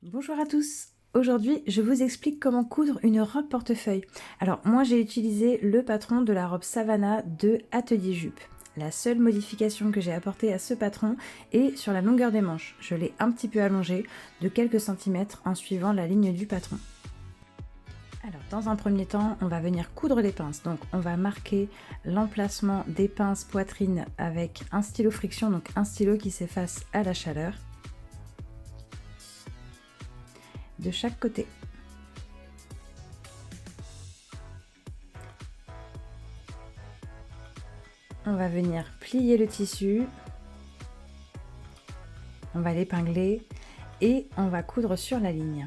Bonjour à tous. Aujourd'hui, je vous explique comment coudre une robe portefeuille. Alors, moi, j'ai utilisé le patron de la robe Savannah de Atelier Jupe. La seule modification que j'ai apportée à ce patron est sur la longueur des manches. Je l'ai un petit peu allongée de quelques centimètres en suivant la ligne du patron. Alors, dans un premier temps, on va venir coudre les pinces. Donc, on va marquer l'emplacement des pinces poitrine avec un stylo friction, donc un stylo qui s'efface à la chaleur, de chaque côté. On va venir plier le tissu, on va l'épingler et on va coudre sur la ligne.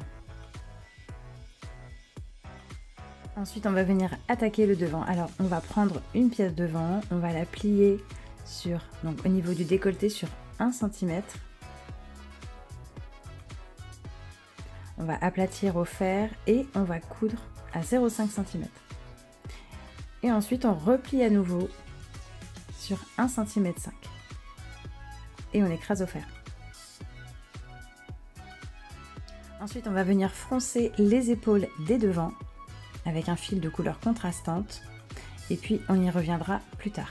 Ensuite, on va venir attaquer le devant. Alors, on va prendre une pièce devant, on va la plier au niveau du décolleté sur 1 cm. On va aplatir au fer et on va coudre à 0,5 cm. Et ensuite, on replie à nouveau sur 1,5 cm et on écrase au fer. Ensuite, on va venir froncer les épaules des devants avec un fil de couleur contrastante et puis on y reviendra plus tard.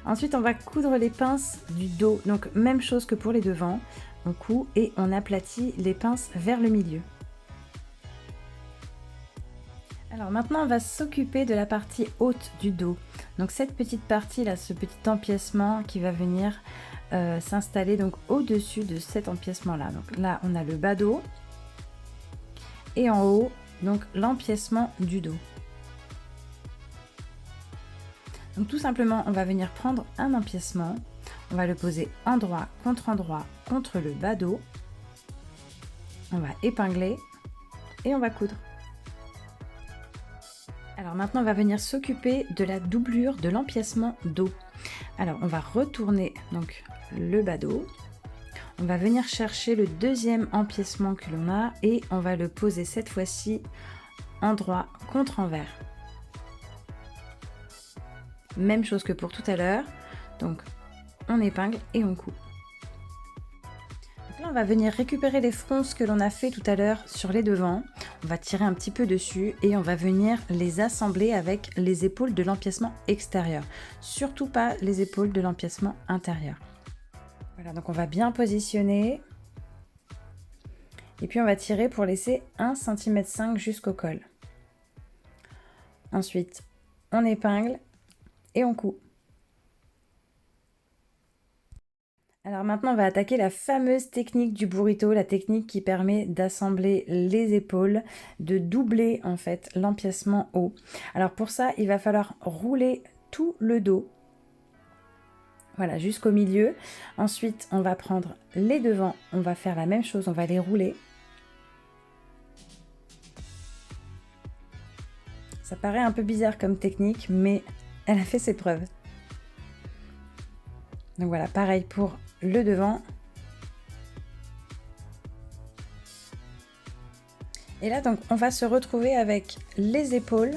Ensuite, on va coudre les pinces du dos, donc même chose que pour les devants, on coud et on aplatit les pinces vers le milieu. Alors maintenant, on va s'occuper de la partie haute du dos. Donc cette petite partie là, ce petit empiècement qui va venir s'installer donc au-dessus de cet empiècement là. Donc là, on a le bas dos et en haut, donc l'empiècement du dos. Donc tout simplement, on va venir prendre un empiècement, on va le poser endroit contre le bas dos, on va épingler et on va coudre. Alors maintenant, on va venir s'occuper de la doublure de l'empiècement dos. Alors on va retourner donc le bas dos, on va venir chercher le deuxième empiècement que l'on a et on va le poser cette fois-ci endroit contre envers. Même chose que pour tout à l'heure, donc on épingle et on coud. Donc là, on va venir récupérer les fronces que l'on a fait tout à l'heure sur les devants. On va tirer un petit peu dessus et on va venir les assembler avec les épaules de l'empiècement extérieur. Surtout pas les épaules de l'empiècement intérieur. Voilà, donc on va bien positionner. Et puis on va tirer pour laisser 1,5 cm jusqu'au col. Ensuite, on épingle et on coud. Alors maintenant, on va attaquer la fameuse technique du burrito, la technique qui permet d'assembler les épaules, de doubler en fait l'empiècement haut. Alors pour ça, il va falloir rouler tout le dos, voilà, jusqu'au milieu. Ensuite, on va prendre les devants, on va faire la même chose, on va les rouler. Ça paraît un peu bizarre comme technique, mais elle a fait ses preuves. Donc voilà, pareil pour le devant. Et là, donc, on va se retrouver avec les épaules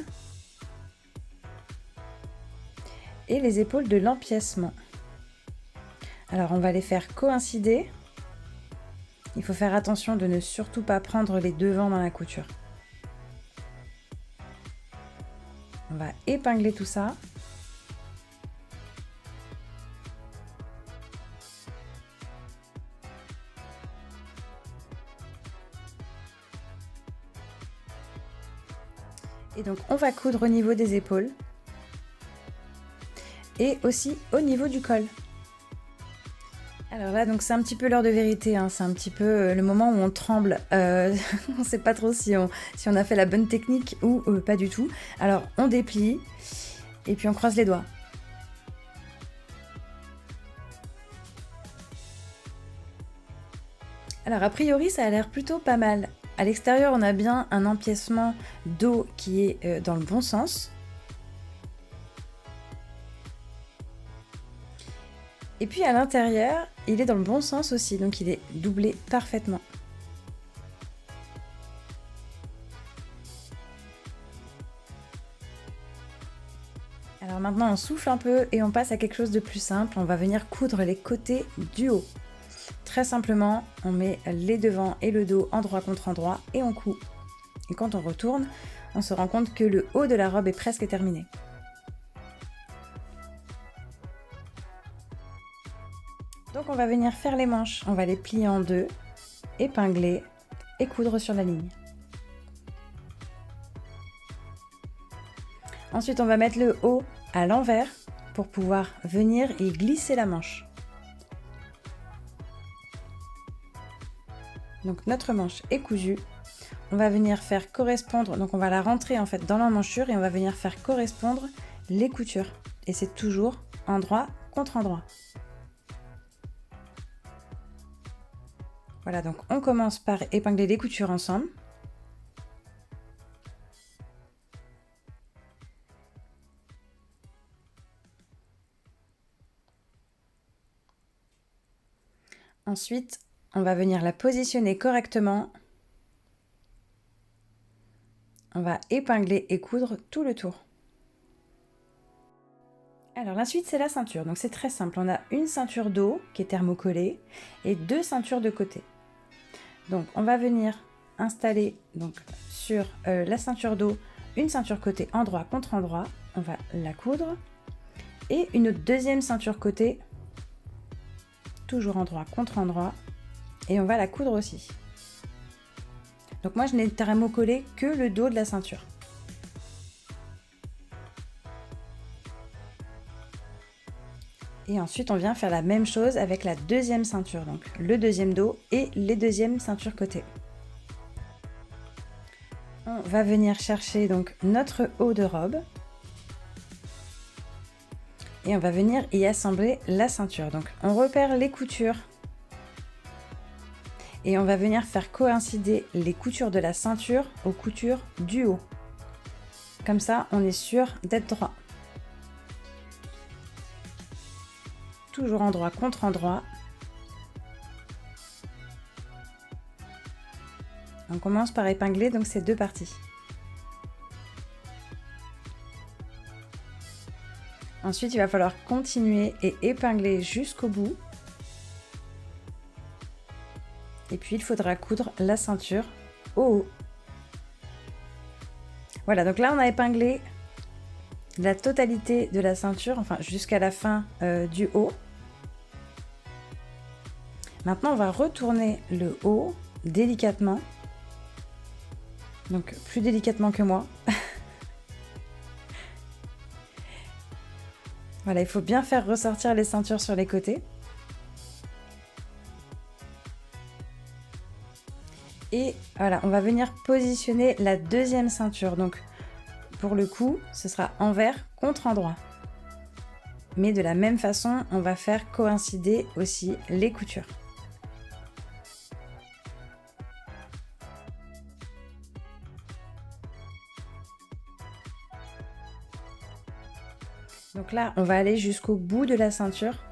et les épaules de l'empiècement. Alors, on va les faire coïncider. Il faut faire attention de ne surtout pas prendre les devants dans la couture. On va épingler tout ça. Et donc, on va coudre au niveau des épaules et aussi au niveau du col. Alors là, donc c'est un petit peu l'heure de vérité, hein. C'est un petit peu le moment où on tremble. On ne sait pas trop si on a fait la bonne technique ou pas du tout. Alors, on déplie et puis on croise les doigts. Alors, a priori, ça a l'air plutôt pas mal. À l'extérieur, on a bien un empiècement dos qui est dans le bon sens. Et puis à l'intérieur, il est dans le bon sens aussi, donc il est doublé parfaitement. Alors maintenant, on souffle un peu et on passe à quelque chose de plus simple. On va venir coudre les côtés du haut. très simplement, on met les devants et le dos endroit contre endroit et on coud. Et quand on retourne, on se rend compte que le haut de la robe est presque terminé. Donc on va venir faire les manches, on va les plier en deux, épingler et coudre sur la ligne. Ensuite on va mettre le haut à l'envers pour pouvoir venir y glisser la manche. Donc notre manche est cousue, on va venir faire correspondre, donc on va la rentrer en fait dans l'emmanchure et on va venir faire correspondre les coutures. Et c'est toujours endroit contre endroit. Voilà, donc on commence par épingler les coutures ensemble. Ensuite, on va venir la positionner correctement. On va épingler et coudre tout le tour. Alors la suite, c'est la ceinture. Donc c'est très simple. On a une ceinture d'eau qui est thermocollée et deux ceintures de côté. Donc on va venir installer donc, sur la ceinture d'eau une ceinture côté endroit contre endroit. On va la coudre. Et une deuxième ceinture côté, toujours endroit contre endroit. Et on va la coudre aussi. Donc moi je n'ai thermocollé que le dos de la ceinture. Et ensuite on vient faire la même chose avec la deuxième ceinture, donc le deuxième dos et les deuxièmes ceintures côté. On va venir chercher donc notre haut de robe. Et on va venir y assembler la ceinture. Donc on repère les coutures. Et on va venir faire coïncider les coutures de la ceinture aux coutures du haut. Comme ça, on est sûr d'être droit. Toujours endroit contre endroit. On commence par épingler donc ces deux parties. Ensuite, il va falloir continuer et épingler jusqu'au bout. Et puis, il faudra coudre la ceinture au haut. Voilà, donc là, on a épinglé la totalité de la ceinture, enfin jusqu'à la fin du haut. Maintenant, on va retourner le haut délicatement. Donc, plus délicatement que moi. Voilà, il faut bien faire ressortir les ceintures sur les côtés. Et voilà, on va venir positionner la deuxième ceinture. Donc, pour le coup, ce sera envers contre endroit. Mais de la même façon, on va faire coïncider aussi les coutures. Donc là, on va aller jusqu'au bout de la ceinture.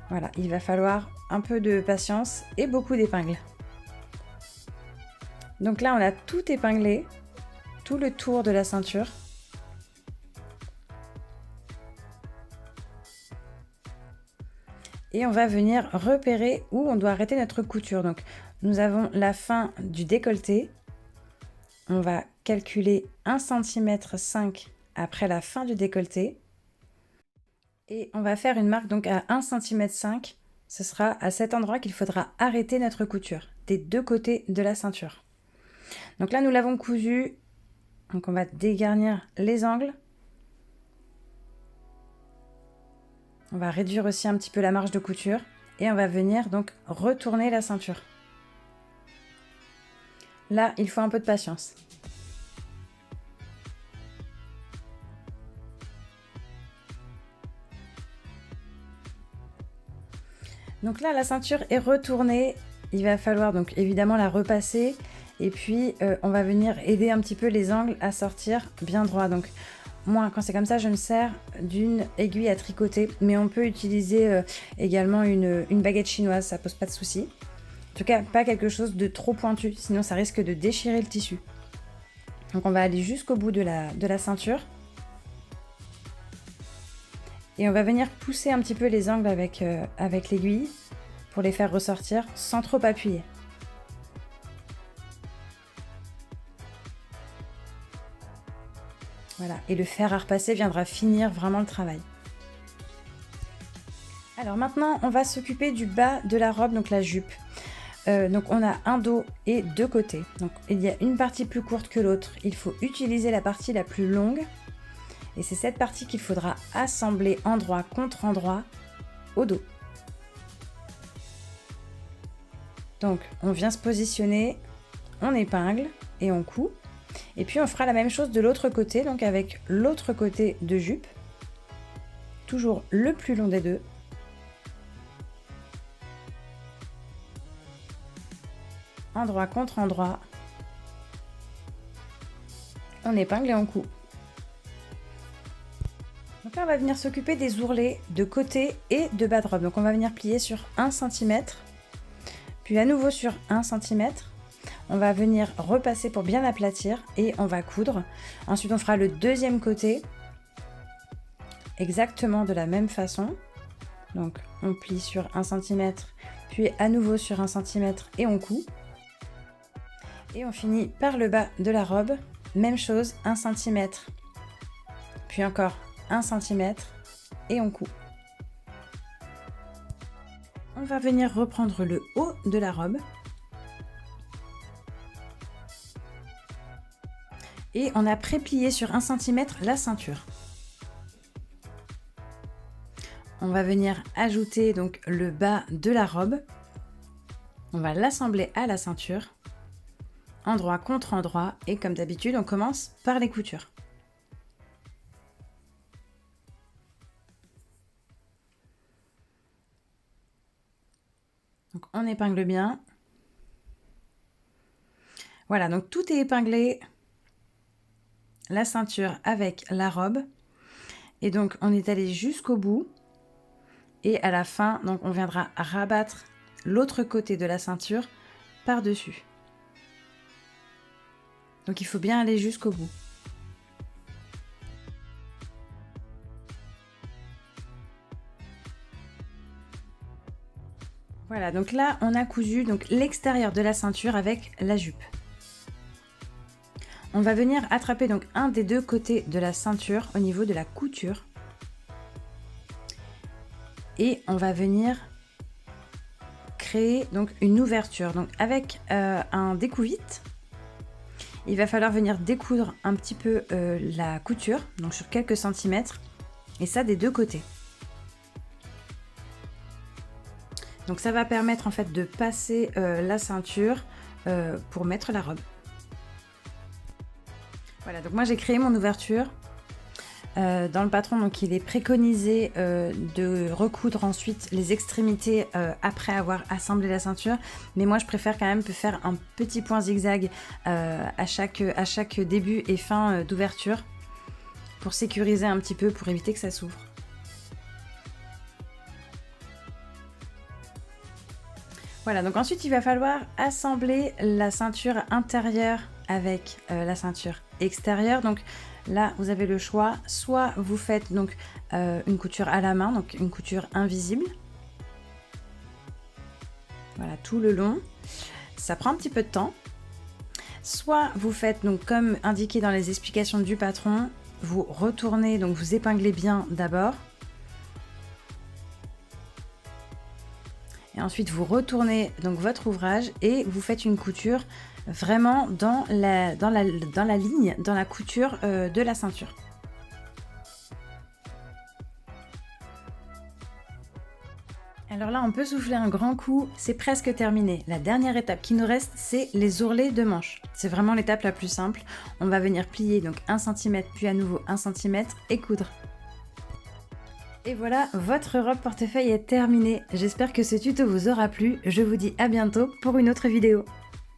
Voilà, il va falloir un peu de patience et beaucoup d'épingles. Donc là, on a tout épinglé, tout le tour de la ceinture. Et on va venir repérer où on doit arrêter notre couture. Donc, nous avons la fin du décolleté. On va calculer 1,5 cm après la fin du décolleté. Et on va faire une marque donc à 1,5 cm. Ce sera à cet endroit qu'il faudra arrêter notre couture, des deux côtés de la ceinture. Donc là, nous l'avons cousu. Donc on va dégarnir les angles. On va réduire aussi un petit peu la marge de couture. Et on va venir donc retourner la ceinture. Là, il faut un peu de patience. Donc là, la ceinture est retournée. Il va falloir donc évidemment la repasser. Et puis, on va venir aider un petit peu les angles à sortir bien droit. Donc, moi, quand c'est comme ça, je me sers d'une aiguille à tricoter. Mais on peut utiliser également une baguette chinoise, ça pose pas de souci. En tout cas, pas quelque chose de trop pointu, sinon ça risque de déchirer le tissu. Donc, on va aller jusqu'au bout de la ceinture. Et on va venir pousser un petit peu les angles avec l'aiguille pour les faire ressortir sans trop appuyer. Voilà, et le fer à repasser viendra finir vraiment le travail. Alors maintenant, on va s'occuper du bas de la robe, donc la jupe. Donc on a un dos et deux côtés. Donc il y a une partie plus courte que l'autre. Il faut utiliser la partie la plus longue. Et c'est cette partie qu'il faudra assembler endroit contre endroit au dos. Donc on vient se positionner, on épingle et on coud. Et puis on fera la même chose de l'autre côté, donc avec l'autre côté de jupe. Toujours le plus long des deux. Endroit contre endroit. On épingle et on coud. Donc là on va venir s'occuper des ourlets de côté et de bas de robe. Donc on va venir plier sur 1 cm, puis à nouveau sur 1 cm. On va venir repasser pour bien aplatir et on va coudre. Ensuite on fera le deuxième côté exactement de la même façon. Donc on plie sur 1 cm, puis à nouveau sur 1 cm et on coud. Et on finit par le bas de la robe, même chose, 1 cm, puis encore 1 cm et on coud. On va venir reprendre le haut de la robe. Et on a pré-plié sur 1 cm la ceinture. On va venir ajouter donc le bas de la robe. On va l'assembler à la ceinture, endroit contre endroit, et comme d'habitude, on commence par les coutures. Donc on épingle bien. Voilà, donc tout est épinglé. La ceinture avec la robe. Et donc on est allé jusqu'au bout. Et à la fin, donc on viendra rabattre l'autre côté de la ceinture par-dessus. Donc il faut bien aller jusqu'au bout. Voilà, donc là on a cousu donc l'extérieur de la ceinture avec la jupe. On va venir attraper donc un des deux côtés de la ceinture au niveau de la couture. Et on va venir créer donc une ouverture. Donc avec un découvite, il va falloir venir découdre un petit peu la couture, donc sur quelques centimètres, et ça des deux côtés. Donc ça va permettre en fait de passer la ceinture pour mettre la robe. Voilà, donc moi j'ai créé mon ouverture. Dans le patron, donc il est préconisé de recoudre ensuite les extrémités après avoir assemblé la ceinture. Mais moi je préfère quand même faire un petit point zigzag à chaque début et fin d'ouverture pour sécuriser un petit peu, pour éviter que ça s'ouvre. Voilà, donc ensuite il va falloir assembler la ceinture intérieure avec la ceinture extérieure. Donc là vous avez le choix, soit vous faites donc une couture à la main, donc une couture invisible. Voilà, tout le long. Ça prend un petit peu de temps. Soit vous faites donc comme indiqué dans les explications du patron, vous retournez, donc vous épinglez bien d'abord. Et ensuite vous retournez donc votre ouvrage et vous faites une couture vraiment dans la ligne, dans la couture de la ceinture. Alors là on peut souffler un grand coup, c'est presque terminé. La dernière étape qui nous reste, c'est les ourlets de manches. C'est vraiment l'étape la plus simple. On va venir plier donc 1 cm puis à nouveau 1 cm et coudre. Et voilà, votre robe portefeuille est terminée. J'espère que ce tuto vous aura plu. Je vous dis à bientôt pour une autre vidéo.